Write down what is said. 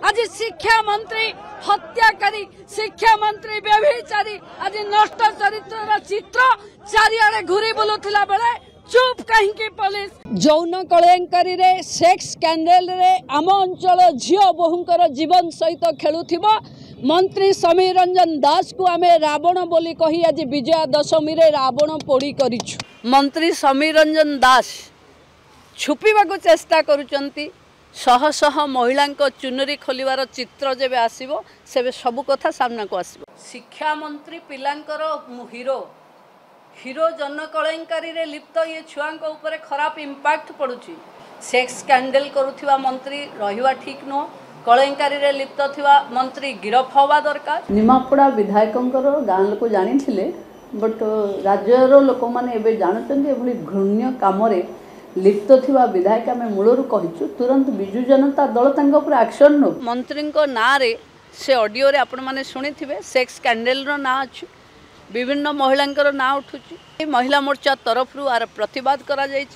आज शिक्षा मंत्री हत्याकारी, शिक्षा मंत्री व्यभिचारी, आज नष्ट चरित्र चित्र चारिआडे घूरी बुलुथिला बेले चुप कहीं पुलिस। यौन कलंकारी रे सेक्स स्कैंडल रे आम अंचल झियो बोहूंकर जीवन सहित खेलुथिबो मंत्री समीर रंजन दास को आमे रावण बोली कही आज विजया दशमी रे रावण पोड़ी करिछु। मंत्री समीर रंजन दास छुपीबाको चेष्टा करुचंती। शह शह महिला चुनरी खोलिवार चित्र जेबे आसीबो सेबे सबु कथा सामना को आसीबो। शिक्षा मंत्री पिलांकर हीरो हीरो जन कलंकारी रे लिप्त ये छुआंक ऊपर खराब इंपैक्ट पड़ुची। सेक्स स्कैंडल करुथिबा मंत्री रहिवा ठीक नो, कलंकारी रे लिप्त थिबा मंत्री गिरफ होवा दरकार। निमापड़ा विधायकंकर गाँ लोक जानी थिले बट राज्यर लोक माने एबे जानचंदी एभली घृण्य कामरे लिप्त थिबा विधायक आमे मूलरू कहिछु तुरंत बिजु जनता दल तांग ऊपर एक्शन नो। मंत्री को ना रे से ऑडियो रे आपण माने सुनिथिबे सेक्स स्कैंडल रो ना अछि, विभिन्न महिलांकर ना उठुची। महिला मोर्चा तरफ आर प्रतिवाद करा जायछि।